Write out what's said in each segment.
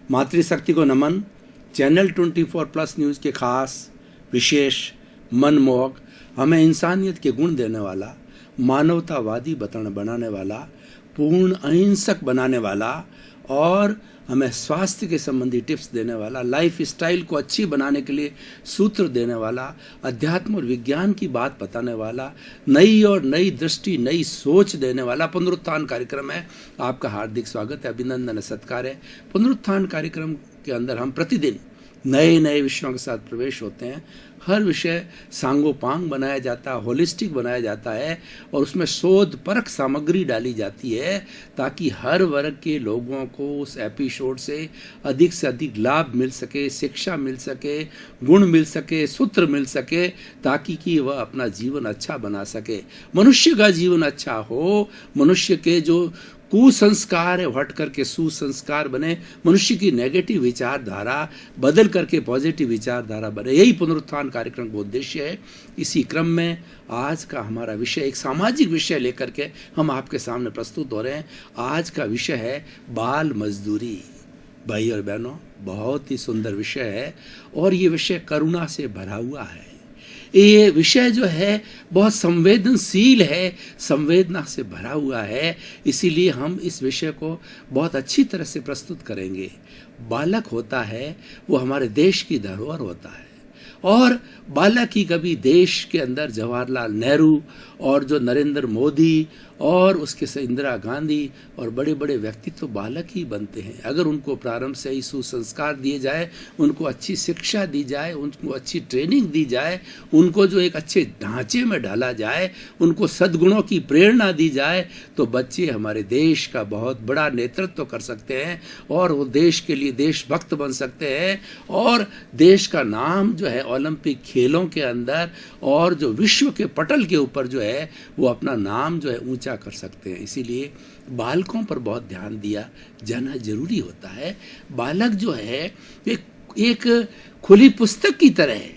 मातृशक्ति को नमन। Channel 24+ news के खास विशेष मनमोहक, हमें इंसानियत के गुण देने वाला, मानवतावादी बनाने वाला, पूर्ण अहिंसक बनाने वाला और हमें स्वास्थ्य के संबंधी टिप्स देने वाला, लाइफ स्टाइल को अच्छी बनाने के लिए सूत्र देने वाला, अध्यात्म और विज्ञान की बात बताने वाला, नई और नई दृष्टि, नई सोच देने वाला पुनरुत्थान कार्यक्रम है। आपका हार्दिक स्वागत है, अभिनंदन, सत्कार है। पुनरुत्थान कार्यक्रम के अंदर हम प्रतिदिन नए नए विषयों के साथ प्रवेश होते हैं। हर विषय सांगोपांग बनाया जाता है, होलिस्टिक बनाया जाता है और उसमें शोध परख सामग्री डाली जाती है ताकि हर वर्ग के लोगों को उस एपिसोड से अधिक लाभ मिल सके, शिक्षा मिल सके, गुण मिल सके, सूत्र मिल सके, ताकि कि वह अपना जीवन अच्छा बना सके। मनुष्य का जीवन अच्छा हो, मनुष्य के जो कुसंस्कार है हट करके सुसंस्कार बने, मनुष्य की नेगेटिव विचारधारा बदल करके पॉजिटिव विचारधारा बने, यही पुनरुत्थान कार्यक्रम का उद्देश्य है। इसी क्रम में आज का हमारा विषय एक सामाजिक विषय लेकर के हम आपके सामने प्रस्तुत हो रहे हैं। आज का विषय है बाल मजदूरी। भाई और बहनों, बहुत ही सुंदर विषय है और ये विषय करुणा से भरा हुआ है। ये विषय जो है बहुत संवेदनशील है, संवेदना से भरा हुआ है, इसीलिए हम इस विषय को बहुत अच्छी तरह से प्रस्तुत करेंगे। बालक होता है वो हमारे देश की धरोहर होता है और बालक ही कभी देश के अंदर जवाहरलाल नेहरू और जो नरेंद्र मोदी और उसके से इंदिरा गांधी और बड़े बड़े व्यक्तित्व तो बालक ही बनते हैं। अगर उनको प्रारंभ से ही सुसंस्कार दिए जाए, उनको अच्छी शिक्षा दी जाए, उनको अच्छी ट्रेनिंग दी जाए, उनको जो एक अच्छे ढांचे में डाला जाए, उनको सद्गुणों की प्रेरणा दी जाए, तो बच्चे हमारे देश का बहुत बड़ा नेतृत्व कर सकते हैं और वो देश के लिए देशभक्त बन सकते हैं और देश का नाम जो है ओलंपिक खेलों के अंदर और जो विश्व के पटल के ऊपर जो है वो अपना नाम जो है ऊंचा कर सकते हैं। इसीलिए बालकों पर बहुत ध्यान दिया जाना जरूरी होता है। बालक जो है एक खुली पुस्तक की तरह है,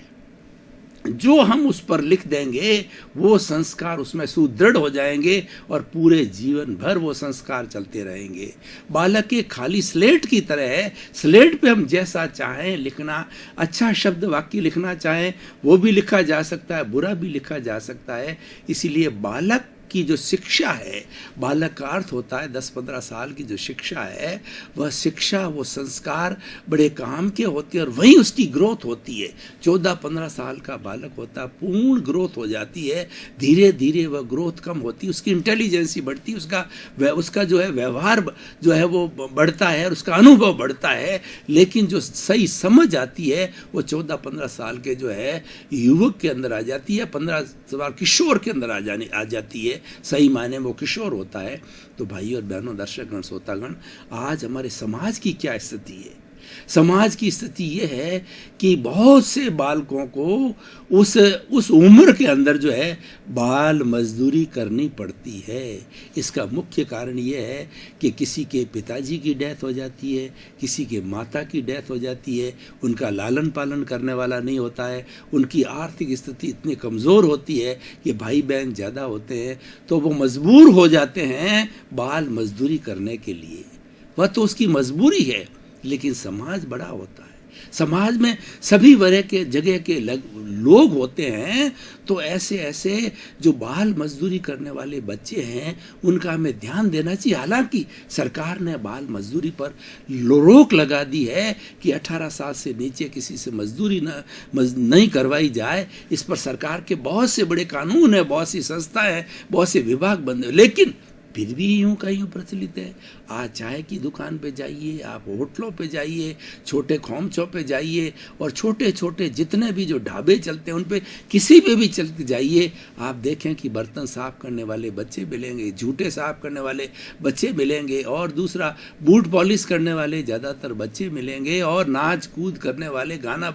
जो हम उस पर लिख देंगे वो संस्कार उसमें सुदृढ़ हो जाएंगे और पूरे जीवन भर वो संस्कार चलते रहेंगे। बालक एक खाली स्लेट की तरह है, स्लेट पे हम जैसा चाहें लिखना, अच्छा शब्द वाक्य लिखना चाहें वो भी लिखा जा सकता है, बुरा भी लिखा जा सकता है। इसीलिए बालक की जो शिक्षा है, बालक का अर्थ होता है 10-15 साल की जो शिक्षा है, वह शिक्षा, वो संस्कार बड़े काम के होते हैं और वहीं उसकी ग्रोथ होती है। 14-15 साल का बालक होता है, पूर्ण ग्रोथ हो जाती है, धीरे धीरे वह ग्रोथ कम होती है, उसकी इंटेलिजेंसी बढ़ती है, उसका जो है व्यवहार जो है वो बढ़ता है और उसका अनुभव बढ़ता है। लेकिन जो सही समझ आती है वो 14-15 साल के जो है युवक के अंदर आ जाती है, 15 साल किशोर के अंदर आ जाती है। सही मायने में वो किशोर होता है। तो भाई और बहनों, दर्शकगण, श्रोतागण, आज हमारे समाज की क्या स्थिति है? समाज की स्थिति ये है कि बहुत से बालकों को उस उम्र के अंदर जो है बाल मजदूरी करनी पड़ती है। इसका मुख्य कारण ये है कि किसी के पिताजी की डेथ हो जाती है, किसी के माता की डेथ हो जाती है, उनका लालन पालन करने वाला नहीं होता है, उनकी आर्थिक स्थिति इतनी कमज़ोर होती है कि भाई बहन ज़्यादा होते हैं, तो वो मजबूर हो जाते हैं बाल मजदूरी करने के लिए। वह तो उसकी मजबूरी है, लेकिन समाज बड़ा होता है, समाज में सभी वर्ग के जगह के लोग होते हैं। तो ऐसे जो बाल मजदूरी करने वाले बच्चे हैं उनका हमें ध्यान देना चाहिए। हालांकि सरकार ने बाल मजदूरी पर रोक लगा दी है कि 18 साल से नीचे किसी से मजदूरी नहीं करवाई जाए। इस पर सरकार के बहुत से बड़े कानून है, बहुत सी संस्था है, बहुत से विभाग बंद है, लेकिन फिर भी यूं का यूं प्रचलित है। आज चाय की दुकान पे जाइए, आप होटलों पे जाइए, छोटे खोमचों पे जाइए और छोटे छोटे जितने भी जो ढाबे चलते हैं उन पे किसी पे भी चलते जाइए, आप देखें कि बर्तन साफ करने वाले बच्चे मिलेंगे, जूते साफ करने वाले बच्चे मिलेंगे और दूसरा बूट पॉलिश करने वाले ज़्यादातर बच्चे मिलेंगे और नाच कूद करने वाले, गाना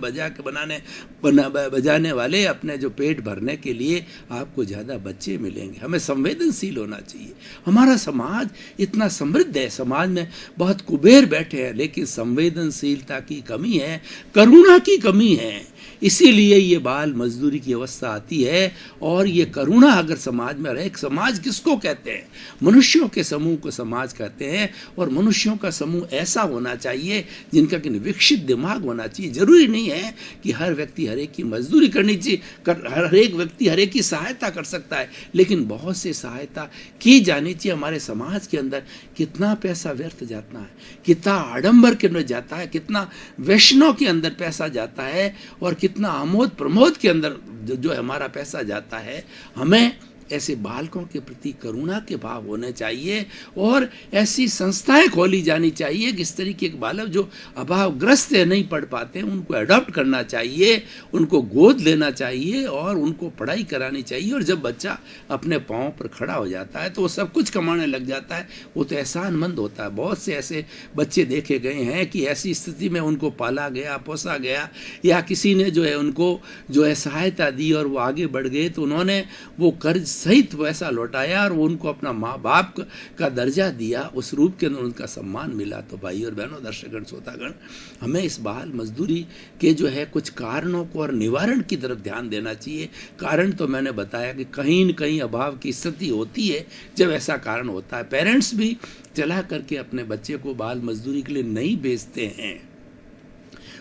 बजाने वाले, अपने जो पेट भरने के लिए आपको ज़्यादा बच्चे मिलेंगे। हमें संवेदनशील होना चाहिए। हमारा समाज इतना समृद्ध है, समाज में बहुत कुबेर बैठे हैं, लेकिन संवेदनशीलता की कमी है, करुणा की कमी है। इसीलिए ये बाल मजदूरी की अवस्था आती है। और ये करुणा अगर समाज में रहे, समाज किसको कहते हैं? मनुष्यों के समूह को समाज कहते हैं। और मनुष्यों का समूह ऐसा होना चाहिए जिनका कि विकसित दिमाग होना चाहिए। जरूरी नहीं है कि हर व्यक्ति हर एक की मजदूरी करनी चाहिए, हर एक व्यक्ति हर एक की सहायता कर सकता है, लेकिन बहुत से सहायता की जानी चाहिए। हमारे समाज के अंदर कितना पैसा व्यर्थ जाता है, कितना आडंबर के अंदर जाता है, कितना वैष्णव के अंदर पैसा जाता है, और कितना आमोद प्रमोद के अंदर जो हमारा पैसा जाता है। हमें ऐसे बालकों के प्रति करुणा के भाव होने चाहिए और ऐसी संस्थाएं खोली जानी चाहिए कि इस तरीके के बालक जो अभावग्रस्त है, नहीं पढ़ पाते हैं, उनको अडॉप्ट करना चाहिए, उनको गोद लेना चाहिए और उनको पढ़ाई करानी चाहिए। और जब बच्चा अपने पाँव पर खड़ा हो जाता है तो वो सब कुछ कमाने लग जाता है, वो तो एहसानमंद होता है। बहुत से ऐसे बच्चे देखे गए हैं कि ऐसी स्थिति में उनको पाला गया, पोसा गया, या किसी ने जो है उनको जो है सहायता दी और वो आगे बढ़ गए, तो उन्होंने वो कर्ज सहित पैसा लौटाया और वो उनको अपना माँ बाप का दर्जा दिया, उस रूप के अंदर उनका सम्मान मिला। तो भाई और बहनों, दर्शकगण, श्रोतागण, हमें इस बाल मजदूरी के जो है कुछ कारणों को और निवारण की तरफ ध्यान देना चाहिए। कारण तो मैंने बताया कि कहीं न कहीं अभाव की स्थिति होती है। जब ऐसा कारण होता है, पेरेंट्स भी चला करके अपने बच्चे को बाल मजदूरी के लिए नहीं भेजते हैं,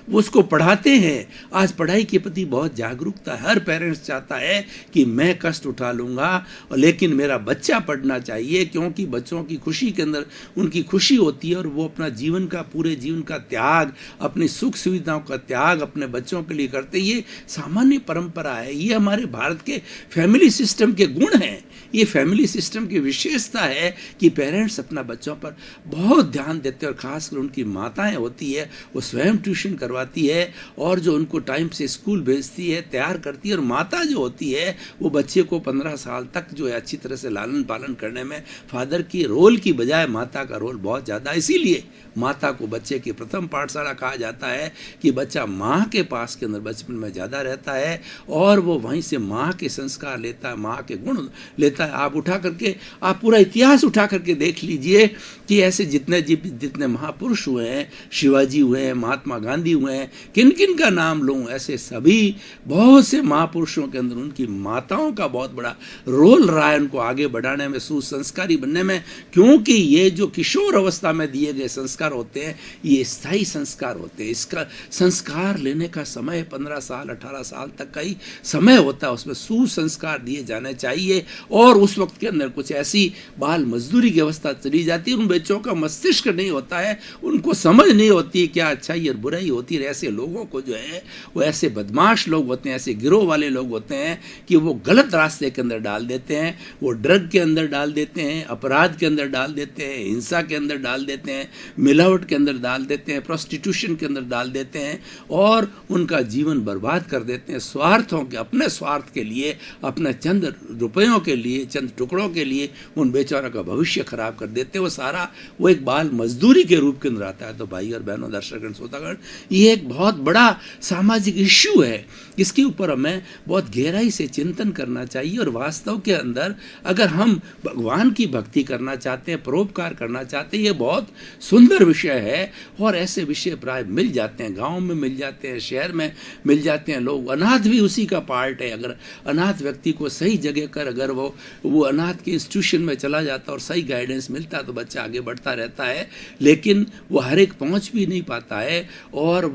वो उसको पढ़ाते हैं। आज पढ़ाई के प्रति बहुत जागरूकता है। हर पेरेंट्स चाहता है कि मैं कष्ट उठा लूँगा लेकिन मेरा बच्चा पढ़ना चाहिए, क्योंकि बच्चों की खुशी के अंदर उनकी खुशी होती है और वो अपना जीवन का, पूरे जीवन का त्याग, अपनी सुख सुविधाओं का त्याग अपने बच्चों के लिए करते। ये सामान्य परंपरा है, ये हमारे भारत के फैमिली सिस्टम के गुण हैं। ये फैमिली सिस्टम की विशेषता है कि पेरेंट्स अपना बच्चों पर बहुत ध्यान देते हैं, और खासकर उनकी माताएं होती है, वो स्वयं ट्यूशन करवाती है और जो उनको टाइम से स्कूल भेजती है, तैयार करती है। और माता जो होती है वो बच्चे को 15 साल तक जो है अच्छी तरह से लालन पालन करने में फादर की रोल की बजाय माता का रोल बहुत ज़्यादा। इसीलिए माता को बच्चे की प्रथम पाठशाला कहा जाता है कि बच्चा माँ के पास के अंदर बचपन में ज़्यादा रहता है और वो वहीं से माँ के संस्कार लेता है, माँ के गुण लेता है। आप उठा करके, आप पूरा इतिहास उठा करके देख लीजिए कि ऐसे जितने महापुरुष हुए हैं, शिवाजी हुए हैं, महात्मा गांधी हुए हैं, किन किन का नाम लूँ, ऐसे सभी बहुत से महापुरुषों के अंदर उनकी माताओं का बहुत बड़ा रोल रहा है उनको आगे बढ़ाने में, सुसंस्कारी बनने में। क्योंकि ये जो किशोर अवस्था में दिए गए संस्कार होते हैं, ये स्थायी संस्कार होते हैं। इसका संस्कार लेने का समय 15 साल 18 साल तक का ही समय होता है, उसमें सुसंस्कार दिए जाने चाहिए। और उस वक्त के अंदर कुछ ऐसी बाल मजदूरी की अवस्था चली जाती है, उन बच्चों का मस्तिष्क नहीं होता है, उनको समझ नहीं होती क्या अच्छाई और बुराई होती है। ऐसे लोगों को जो है वो ऐसे बदमाश लोग होते हैं, ऐसे गिरोह वाले लोग होते हैं कि वो गलत रास्ते के अंदर डाल देते हैं, वो ड्रग के अंदर डाल देते हैं, अपराध के अंदर डाल देते हैं, हिंसा के अंदर डाल देते हैं, मिलावट के अंदर डाल देते हैं, प्रोस्टिट्यूशन के अंदर डाल देते हैं और उनका जीवन बर्बाद कर देते हैं। स्वार्थों के, अपने स्वार्थ के लिए, अपने चंद रुपयों के लिए, चंद टुकड़ों के लिए उन बेचारों का भविष्य खराब कर देते हैं। वो सारा वो एक बाल मजदूरी के रूप के अंदर आता है। तो भाई और बहनों, दर्शकगण, श्रोतागण, ये एक बहुत बड़ा सामाजिक इश्यू है, इसके ऊपर हमें बहुत गहराई से चिंतन करना चाहिए। और वास्तव के अंदर अगर हम भगवान की भक्ति करना चाहते हैं, परोपकार करना चाहते हैं, ये बहुत सुंदर विषय है। और ऐसे विषय प्राय मिल जाते हैं, गाँव में मिल जाते हैं, शहर में मिल जाते हैं। लोग, अनाथ भी उसी का पार्ट है। अगर अनाथ व्यक्ति को सही जगह कर अगर वो अनाथ के इंस्टीट्यूशन में चला जाता और सही गाइडेंस मिलता है तो बच्चा आगे बढ़ता रहता है। लेकिन वो हर एक पहुंच भी नहीं पाता है। और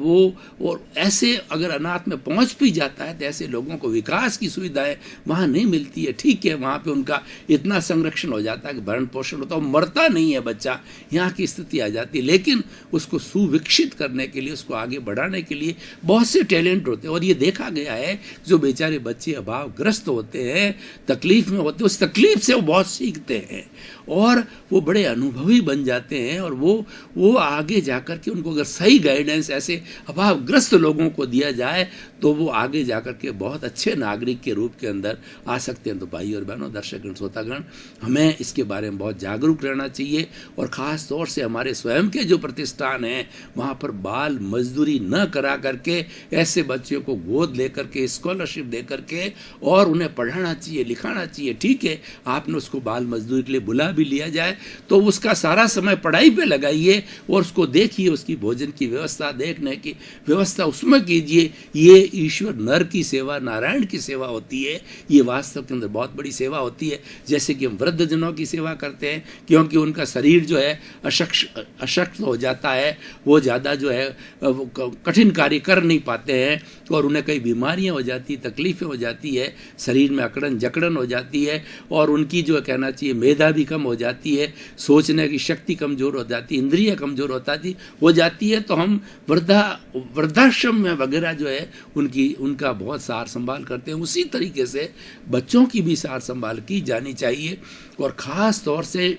ऐसे अगर अनाथ में पहुंच भी जाता है तो ऐसे लोगों को विकास की सुविधाएं वहाँ नहीं मिलती है। ठीक है, वहाँ पे उनका इतना संरक्षण हो जाता है कि भरण पोषण होता है, मरता नहीं है बच्चा, यहाँ की स्थिति आ जाती है। लेकिन उसको सुविकसित करने के लिए, उसको आगे बढ़ाने के लिए बहुत से टैलेंट होते हैं। और ये देखा गया है, जो बेचारे बच्चे अभावग्रस्त होते हैं, तकलीफ में होते हैं, उस तकलीफ से वो बहुत सीखते हैं और वो बड़े अनुभवी बन जाते हैं। और वो आगे जाकर के, उनको अगर सही गाइडेंस ऐसे अभावग्रस्त लोगों को दिया जाए तो वो आगे जाकर के बहुत अच्छे नागरिक के रूप के अंदर आ सकते हैं। तो भाई और बहनों, दर्शकगण, श्रोतागण, हमें इसके बारे में बहुत जागरूक रहना चाहिए। और ख़ास तौर से हमारे स्वयं के जो प्रतिष्ठान हैं वहाँ पर बाल मजदूरी न करा करके ऐसे बच्चों को गोद लेकर के, स्कॉलरशिप दे करके और उन्हें पढ़ाना चाहिए, लिखाना चाहिए। ठीक है, आपने उसको बाल मजदूरी के लिए बुला भी लिया जाए तो उसका सारा समय पढ़ाई पे लगाइए और उसको देखिए, उसकी भोजन की व्यवस्था देखने करने की व्यवस्था उसमें कीजिए। ये ईश्वर नर की सेवा नारायण की सेवा होती है, ये वास्तव के अंदर बहुत बड़ी सेवा होती है। जैसे कि हम वृद्धजनों की सेवा करते हैं, क्योंकि उनका शरीर जो है अशक्त हो जाता है, वो ज़्यादा जो है कठिन कार्य कर नहीं पाते हैं और उन्हें कई बीमारियां हो जाती, तकलीफ़ें हो जाती है, शरीर में अकड़न जकड़न हो जाती है और उनकी जो कहना चाहिए मेधा भी कम हो जाती है, सोचने की शक्ति कमज़ोर हो जाती है, इंद्रिय कमज़ोर हो जाती है। तो हम वृद्धाश्रम में वगैरह जो है उनका बहुत सार संभाल करते हैं। उसी तरीके से बच्चों की भी सार संभाल की जानी चाहिए और ख़ास तौर से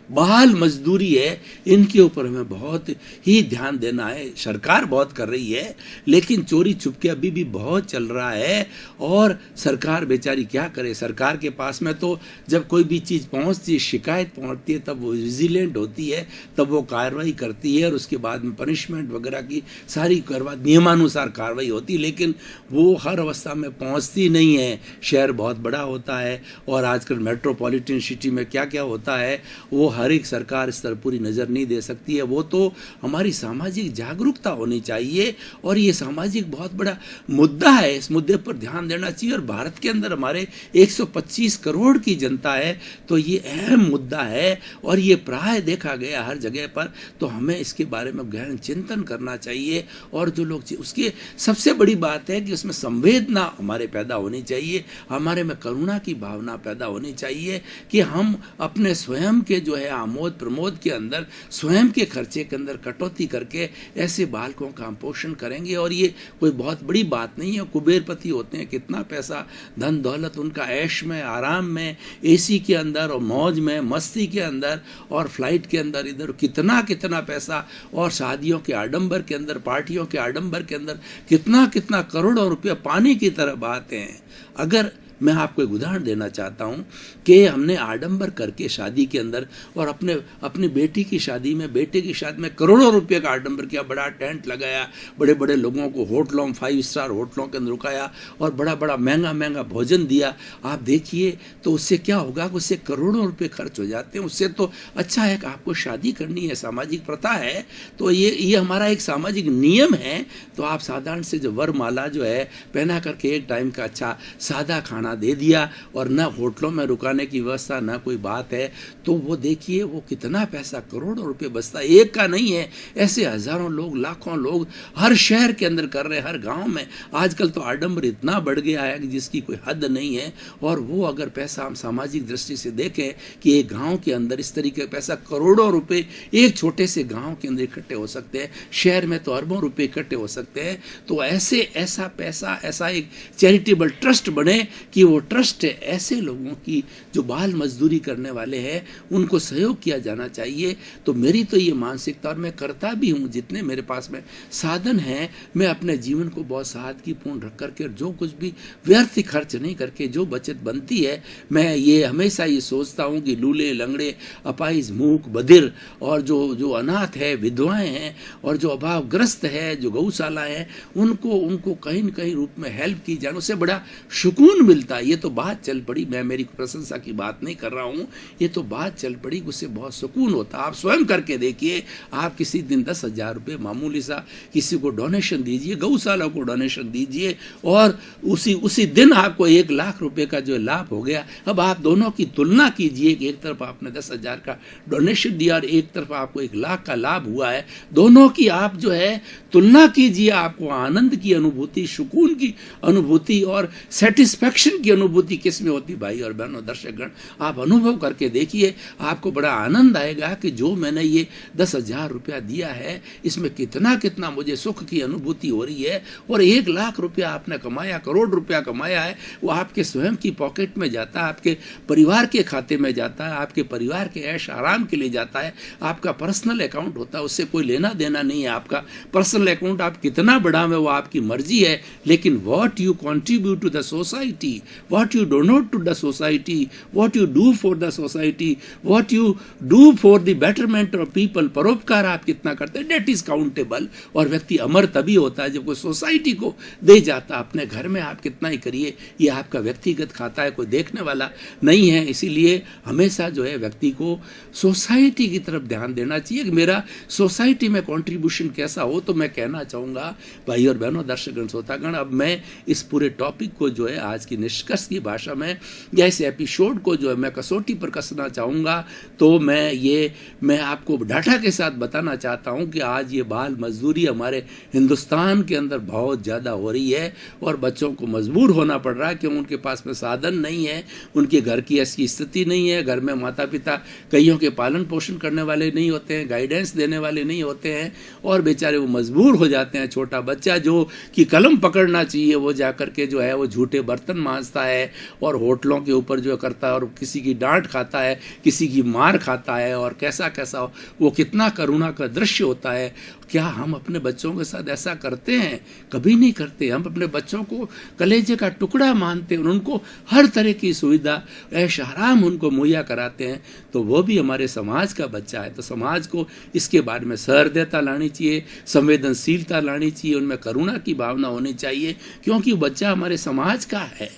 बाल मजदूरी है, इनके ऊपर हमें बहुत ही ध्यान देना है। सरकार बहुत कर रही है, लेकिन चोरी छुपके अभी भी बहुत चल रहा है और सरकार बेचारी क्या करे। सरकार के पास में तो जब कोई भी चीज़ पहुंचती है, शिकायत पहुंचती है, तब वो विजिलेंट होती है, तब वो कार्रवाई करती है और उसके बाद में पनिशमेंट वगैरह की सारी नियमानुसार कार्रवाई होती है, लेकिन वो हर अवस्था में पहुँचती नहीं है। शहर बहुत बड़ा होता है और आजकल मेट्रोपॉलिटन सिटी में क्या क्या होता है वो हर एक सरकार इस तरह पूरी नज़र नहीं दे सकती है। वो तो हमारी सामाजिक जागरूकता होनी चाहिए और ये सामाजिक बहुत बड़ा मुद्दा है, इस मुद्दे पर ध्यान देना चाहिए। और भारत के अंदर हमारे 125 करोड़ की जनता है, तो ये अहम मुद्दा है और ये प्राय देखा गया हर जगह पर। तो हमें इसके बारे में गहन चिंतन करना चाहिए और जो लोग उसकी सबसे बड़ी बात है कि उसमें संवेदना हमारे पैदा होनी चाहिए, हमारे में करुणा की भावना पैदा होनी चाहिए कि हम अपने स्वयं के जो है आमोद प्रमोद के अंदर स्वयं के खर्चे के अंदर कटौती करके ऐसे बालकों का हम पोषण करेंगे। और ये कोई बहुत बड़ी बात नहीं है। कुबेरपति होते हैं, कितना पैसा धन दौलत उनका ऐश में, आराम में, एसी के अंदर और मौज में, मस्ती के अंदर और फ्लाइट के अंदर, इधर कितना कितना पैसा और शादियों के आडंबर के अंदर, पार्टियों के आडंबर के अंदर कितना कितना करोड़ों रुपया पानी की तरह बहाते हैं। अगर मैं आपको एक उदाहरण देना चाहता हूँ कि हमने आडंबर करके शादी के अंदर और अपनी बेटी की शादी में, बेटे की शादी में करोड़ों रुपए का आडंबर किया, बड़ा टेंट लगाया, बड़े बड़े लोगों को होटलों, 5 स्टार होटलों के अंदर रुकाया और बड़ा बड़ा महंगा महंगा भोजन दिया। आप देखिए तो उससे क्या होगा, उससे करोड़ों रुपए खर्च हो जाते हैं। उससे तो अच्छा है कि आपको शादी करनी है, सामाजिक प्रथा है, तो ये हमारा एक सामाजिक नियम है। तो आप साधारण से जो वरमाला जो है पहना करके एक टाइम का अच्छा सादा खाना दे दिया और न होटलों में रुकाने की व्यवस्था, न कोई बात है, तो वो देखिए वो कितना पैसा, करोड़ों रुपए बचता है। एक का नहीं है, ऐसे हजारों लोग, लाखों लोग हर शहर के अंदर कर रहे हैं, हर गांव में। आजकल तो आडंबर इतना बढ़ गया है कि जिसकी कोई हद नहीं है। और वो अगर पैसा हम सामाजिक दृष्टि से देखें कि एक गाँव के अंदर इस तरीके का पैसा, करोड़ों रुपए एक छोटे से गाँव के अंदर इकट्ठे हो सकते हैं, शहर में तो अरबों रुपए इकट्ठे हो सकते हैं। तो ऐसा पैसा, ऐसा एक चैरिटेबल ट्रस्ट बने कि वो ट्रस्ट ऐसे लोगों की जो बाल मजदूरी करने वाले हैं उनको सहयोग किया जाना चाहिए। तो मेरी तो ये मानसिकता, और मैं करता भी हूँ, जितने मेरे पास में साधन हैं, मैं अपने जीवन को बहुत सादगीपूर्ण रख करके, जो कुछ भी व्यर्थ खर्च नहीं करके जो बचत बनती है, मैं ये हमेशा ये सोचता हूँ कि लूले लंगड़े, अपाहिज, मूक, बधिर और जो अनाथ है, विधवाएं हैं और जो अभावग्रस्त है, जो गौशाला है, उनको कहीं न कहीं रूप में हेल्प की जाए, उससे बड़ा सुकून मिलता है। ये तो बात चल पड़ी, मैं मेरी प्रशंसा की बात नहीं कर रहा हूँ, ये तो बात चल पड़ी, उससे बहुत सुकून होता है। आप स्वयं करके देखिए, आप किसी दिन 10,000 रुपये मामूली सा किसी को डोनेशन दीजिए, गौशाला को डोनेशन दीजिए और उसी दिन आपको 1 लाख रुपए का जो लाभ हो गया। अब आप दोनों की तुलना कीजिए कि एक तरफ आपने 10,000 का डोनेशन दिया और एक तरफ आपको 1 लाख का लाभ हुआ है। दोनों की आप जो है तुलना कीजिए, आपको आनंद की अनुभूति, सुकून की अनुभूति और सेटिस्फैक्शन की अनुभूति किस में होती। भाई और बहनों, दर्शकगण, आप अनुभव करके देखिए, आपको बड़ा आनंद आएगा कि जो मैंने ये 10,000 रुपया दिया है, इसमें कितना कितना मुझे सुख की अनुभूति हो रही है। और 1 लाख रुपया आपने कमाया, करोड़ रुपया कमाया है, वो आपके स्वयं की पॉकेट में जाता है, आपके परिवार के खाते में जाता है, आपके परिवार के ऐश आराम के लिए जाता है। आपका पर्सनल अकाउंट होता है, उससे कोई लेना देना नहीं है। आपका पर्सनल अकाउंट आप कितना बढ़ावें वो आपकी मर्जी है, लेकिन what you contribute to the society, what you donate to the society, what you do for the society, what you do for the betterment of people, परोपकार आप कितना करते हैं, that is countable। और व्यक्ति अमर तभी होता है जब कोई सोसाइटी को दे जाता। अपने घर में आप कितना ही करिए, ये आपका व्यक्तिगत खाता है, कोई देखने वाला नहीं है। इसीलिए हमेशा जो है व्यक्ति को सोसाइटी की तरफ ध्यान देना चाहिए कि मेरा सोसाइटी में कंट्रीब्यूशन कैसा हो। तो मैं कहना चाहूँगा भाई और बहनों, दर्शकगण, श्रोतागण, अब मैं इस पूरे टॉपिक को जो है आज की निष्कर्ष की भाषा में या इस एपिसोड को जो है मैं कसौटी पर कसना चाहूँगा। तो मैं आपको डाटा के साथ बताना चाहता हूँ कि आज ये बाल मजदूरी हमारे हिंदुस्तान के अंदर बहुत ज़्यादा हो रही है और बच्चों को मजबूर होना पड़ रहा है क्योंकि उनके पास में साधन नहीं है, उनके घर की ऐसी स्थिति नहीं है, घर में माता पिता कईयों के पालन पोषण करने वाले नहीं होते हैं, गाइडेंस देने वाले नहीं होते हैं और बेचारे वो मजबूर हो जाते हैं। छोटा बच्चा जो कि कलम पकड़ना चाहिए वो जाकर के जो है वो झूठे बर्तन मांजता है और होटलों के ऊपर जो करता है और किसी की डांट खाता है, किसी की मार खाता है और कैसा कैसा वो कितना करुणा का दृश्य होता है। क्या हम अपने बच्चों के साथ ऐसा करते हैं? कभी नहीं करते। हम अपने बच्चों को कलेजे का टुकड़ा मानते हैं, उनको हर तरह की सुविधा ऐश आराम उनको मुहैया कराते हैं। तो वो भी हमारे समाज का बच्चा है। तो समाज को इसके बारे में सहृदयता लानी चाहिए, संवेदनशीलता लानी चाहिए, उनमें करुणा की भावना होनी चाहिए क्योंकि बच्चा हमारे समाज का है।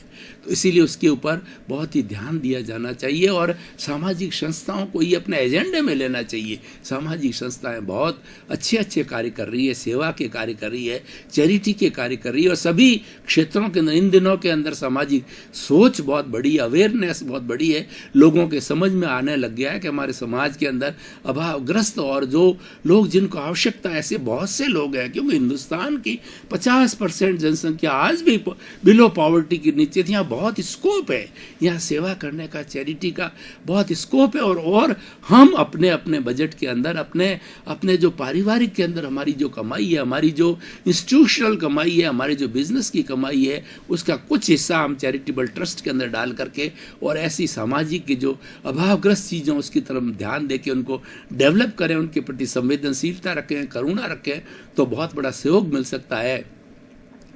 तो इसीलिए उसके ऊपर बहुत ही ध्यान दिया जाना चाहिए और सामाजिक संस्थाओं को ये अपने एजेंडे में लेना चाहिए। सामाजिक संस्थाएं बहुत अच्छे कार्य कर रही है, सेवा के कार्य कर रही है, चैरिटी के कार्य कर रही है और सभी क्षेत्रों के अंदर इन दिनों के अंदर सामाजिक सोच बहुत बड़ी, अवेयरनेस बहुत बड़ी है। लोगों के समझ में आने लग गया है कि हमारे समाज के अंदर अभावग्रस्त और जो लोग जिनको आवश्यकता है ऐसे बहुत से लोग हैं क्योंकि हिंदुस्तान की 50% जनसंख्या आज भी बिलो पॉवर्टी के नीचे थी। यहाँ बहुत स्कोप है, यहाँ सेवा करने का, चैरिटी का बहुत स्कोप है और हम अपने अपने बजट के अंदर अपने जो पारिवारिक के अंदर हमारी जो कमाई है, हमारी जो इंस्टीट्यूशनल कमाई है, हमारी जो बिजनेस की कमाई है, उसका कुछ हिस्सा हम चैरिटेबल ट्रस्ट के अंदर डाल करके और ऐसी सामाजिक की जो अभावग्रस्त चीज़ों उसकी तरफ ध्यान दे के उनको डेवलप करें, उनके प्रति संवेदनशीलता रखें, करुणा रखें, तो बहुत बड़ा सहयोग मिल सकता है।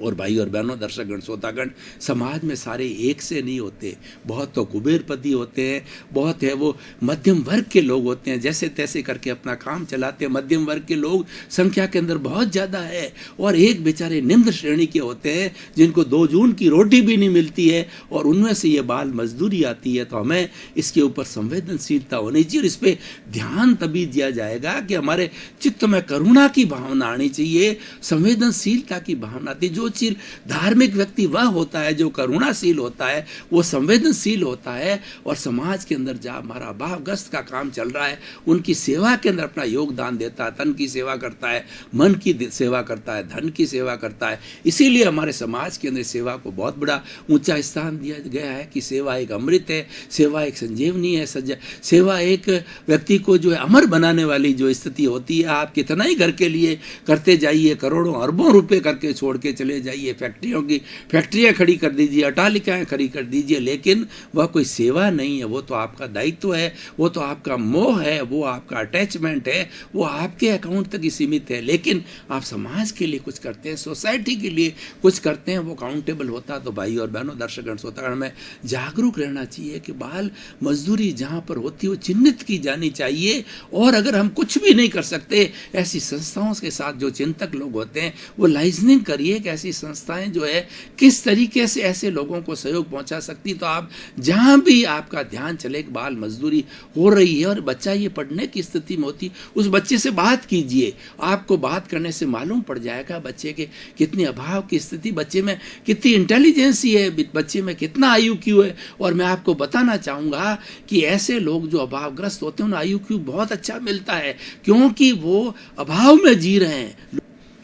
और भाई और बहनों, दर्शकगण, श्रोतागण, समाज में सारे एक से नहीं होते। बहुत तो कुबेरपति होते हैं, बहुत है वो मध्यम वर्ग के लोग होते हैं, जैसे तैसे करके अपना काम चलाते हैं। मध्यम वर्ग के लोग संख्या के अंदर बहुत ज़्यादा है और एक बेचारे निम्न श्रेणी के होते हैं जिनको 2 जून की रोटी भी नहीं मिलती है और उनमें से ये बाल मजदूरी आती है। तो हमें इसके ऊपर संवेदनशीलता होनी चाहिए और इस पर ध्यान तभी दिया जाएगा कि हमारे चित्त में करुणा की भावना आनी चाहिए, संवेदनशीलता की भावना आती। जो चीज धार्मिक व्यक्ति वह होता है जो करुणाशील होता है, वो संवेदनशील होता है और समाज के अंदर जहाँ हमारा अभावग्रस्त का काम चल रहा है उनकी सेवा के अंदर अपना योगदान देता है, तन की सेवा करता है, मन की सेवा करता है, धन की सेवा करता है। इसीलिए हमारे समाज के अंदर सेवा को बहुत बड़ा ऊंचा स्थान दिया गया है कि सेवा एक अमृत है, सेवा एक संजीवनी है, सेवा एक व्यक्ति को जो है अमर बनाने वाली जो स्थिति होती है। आप कितना ही घर के लिए करते जाइए, करोड़ों अरबों रुपए करके छोड़ के चले जाइए, फैक्ट्रियां खड़ी कर दीजिए, अटालिकाएं खड़ी कर दीजिए, लेकिन वह कोई सेवा नहीं है। वो तो आपका दायित्व है, वो तो आपका मोह है, वो आपका अटैचमेंट है, वो आपके अकाउंट तक ही सीमित है। लेकिन आप समाज के लिए कुछ करते हैं, सोसाइटी के लिए कुछ करते हैं, वो काउंटेबल होता। तो भाई और बहनों, दर्शकगण, श्रोतागण, में जागरूक रहना चाहिए कि बाल मजदूरी जहाँ पर होती है वो चिन्हित की जानी चाहिए और अगर हम कुछ भी नहीं कर सकते, ऐसी संस्थाओं के साथ जो चिंतक लोग होते हैं वो लाइजनिंग करिए कि ऐसी संस्थाएं जो है किस तरीके से ऐसे लोगों को सहयोग पहुंचा सकती। तो आप जहां भी आपका ध्यान चले कि बाल मजदूरी हो रही है और बच्चा ये पढ़ने की स्थिति में होती, उस बच्चे से बात कीजिए। आपको बात करने से मालूम पड़ जाएगा बच्चे के कितनी अभाव की स्थिति, बच्चे में कितनी इंटेलिजेंसी है, बच्चे में कितना IQ है। और मैं आपको बताना चाहूँगा कि ऐसे लोग जो अभावग्रस्त होते हैं उन्हें IQ बहुत अच्छा मिलता है क्योंकि वो अभाव में जी रहे हैं।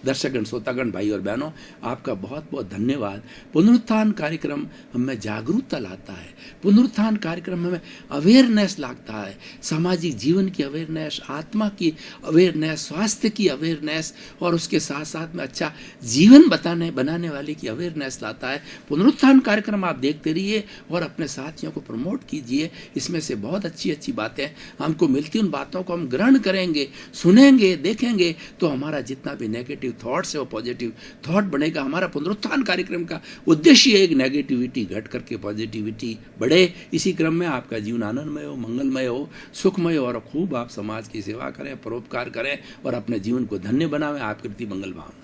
दर्शकगण, श्रोतागण, भाई और बहनों, आपका बहुत बहुत धन्यवाद। पुनरुत्थान कार्यक्रम हमें जागरूकता लाता है, पुनरुत्थान कार्यक्रम हमें अवेयरनेस लाता है, सामाजिक जीवन की अवेयरनेस, आत्मा की अवेयरनेस, स्वास्थ्य की अवेयरनेस और उसके साथ साथ में अच्छा जीवन बनाने वाले की अवेयरनेस लाता है। पुनरुत्थान कार्यक्रम आप देखते रहिए और अपने साथियों को प्रमोट कीजिए। इसमें से बहुत अच्छी अच्छी बातें हमको मिलती, उन बातों को हम ग्रहण करेंगे, सुनेंगे, देखेंगे तो हमारा जितना भी नेगेटिव थॉट्स है वो पॉजिटिव थॉट बनेगा। हमारा पुनरुत्थान कार्यक्रम का उद्देश्य है एक नेगेटिविटी घट करके पॉजिटिविटी बढ़े। इसी क्रम में आपका जीवन आनंदमय हो, मंगलमय हो, सुखमय हो और खूब आप समाज की सेवा करें, परोपकार करें और अपने जीवन को धन्य बनावें। आपके प्रति मंगल भावना।